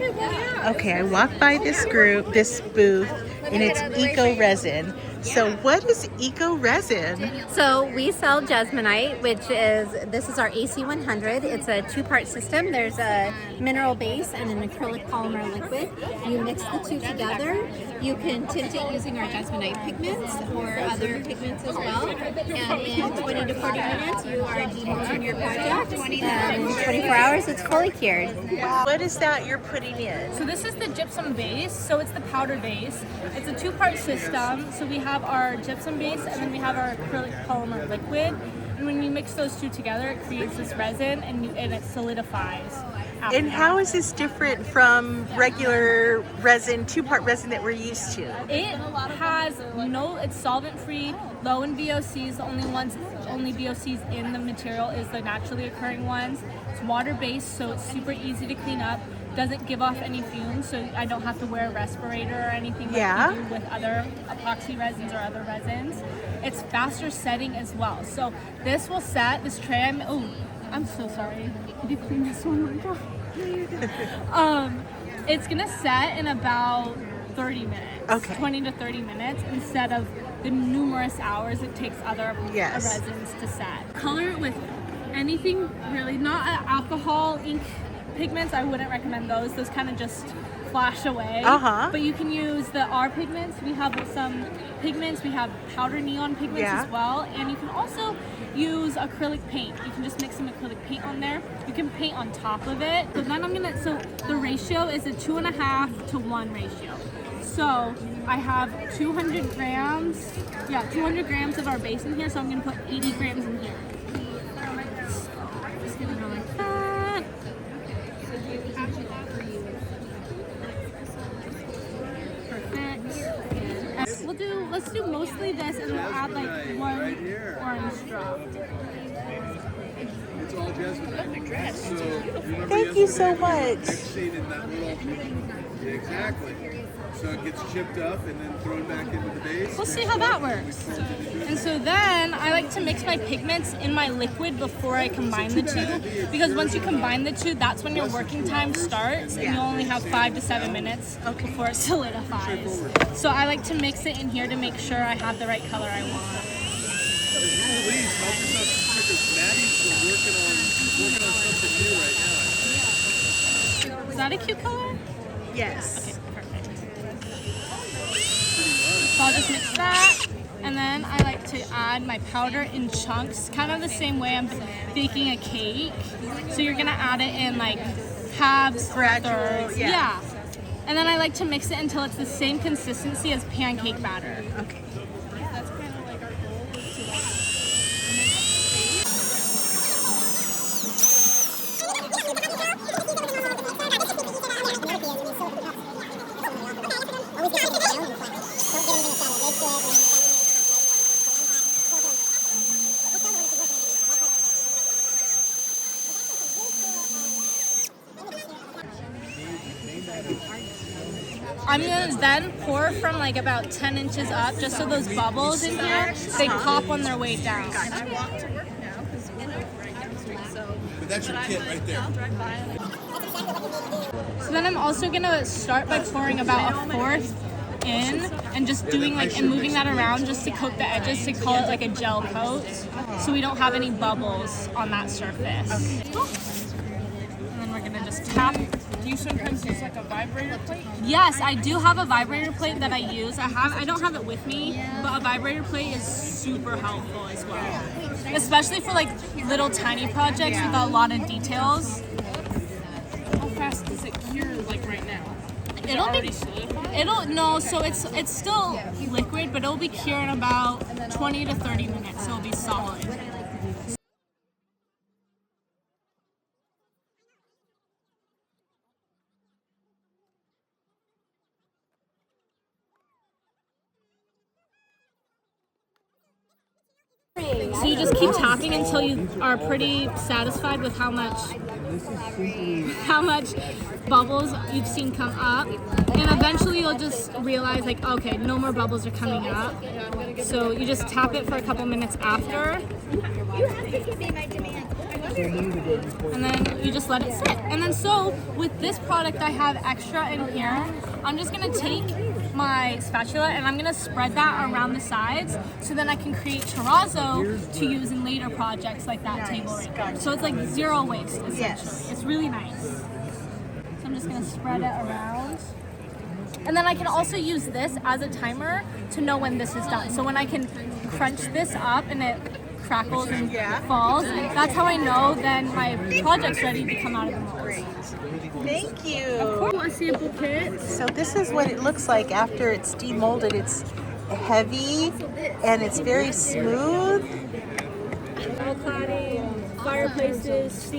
Okay, I walked by this booth, and it's Eco-Resin. So what is Eco-Resin? So we sell jasmonite, this is our AC100. It's a two-part system. There's a mineral base and an acrylic polymer liquid. You mix the two together. You can tint it using our jasmonite pigments or other pigments as well. And in 20 to 40 minutes, you are demolding your project. And in 24 hours, it's fully cured. What is that you're putting in? So this is the gypsum base, so it's the powder base. It's a two-part system, so we have our gypsum base and then we have our acrylic polymer liquid. And when you mix those two together, it creates this resin and it solidifies. And how is this different from regular resin, two-part resin that we're used to? It has it's solvent-free, low in VOCs. The only VOCs in the material is the naturally occurring ones. It's water-based, so it's super easy to clean up. Doesn't give off any fumes, so I don't have to wear a respirator or anything like you do with other epoxy resins or other resins. It's faster setting as well. So this will set, this tray, I'm so sorry. Did you clean this one? It's gonna set in about 30 minutes. Okay. 20 to 30 minutes instead of the numerous hours it takes other resins to set. Color it with anything really, not alcohol, ink, pigments. I wouldn't recommend those. Those kind of just flash away. But you can use our pigments. We have some pigments. We have powder neon pigments as well. And you can also use acrylic paint. You can just mix some acrylic paint on there. You can paint on top of it. So then so the ratio is a 2.5 to 1 ratio. So I have 200 grams of our base in here. So I'm gonna put 80 grams in here. Just gonna go like that. Let's do mostly this, and we'll add like one orange drop. It's all jasmine. So Thank you so much. Exactly. So it gets chipped up and then thrown back into the base. We'll see how that works. And so then I like to mix my pigments in my liquid before I combine the two, because once you combine the two, that's when your working time starts, and you only have 5 to 7 minutes before it solidifies. So I like to mix it in here to make sure I have the right color I want. Please help yourself some stickers. Maddie's working on something new right now. Is that a cute color? Yes. Okay, perfect. So I'll just mix that, and then I like to add my powder in chunks, kind of the same way I'm baking a cake. So you're gonna add it in like halves, thirds. Yeah. And then I like to mix it until it's the same consistency as pancake batter. Okay. That's kind of like our goal is to I'm gonna then pour from like about 10 inches up, just so those bubbles in here, they pop on their way down. I walk to work now because we're right down the street, so. But that's your kit right there. So then I'm also gonna start by pouring about 1/4 in and just doing and moving that around just to coat the edges, to call it like a gel coat, so we don't have any bubbles on that surface. And then we're gonna just tap. Do you sometimes use like a vibrator plate? Yes, I do have a vibrator plate that I use. I don't have it with me, but a vibrator plate is super helpful as well. Especially for like little tiny projects with a lot of details. How fast does it cure like right now? So it's still liquid, but it'll be cured in about 20 to 30 minutes, so it'll be solid. So you just keep tapping until you are pretty satisfied with how much bubbles you've seen come up, and eventually you'll just realize like, okay, no more bubbles are coming up. So you just tap it for a couple minutes after. and then you just let it sit. And then so with this product I have extra in here, I'm just gonna take my spatula and I'm gonna spread that around the sides so then I can create terrazzo to use in later projects like that table right there. So it's like zero waste essentially. Yes. It's really nice. So I'm just gonna spread it around. And then I can also use this as a timer to know when this is done. So when I can crunch this up and it crackles and falls, that's how I know then my project's ready to come out of the mold. Thank you. A sample kit. So this is what it looks like after it's demolded. It's heavy and it's very smooth. Cladding, fireplaces, seats.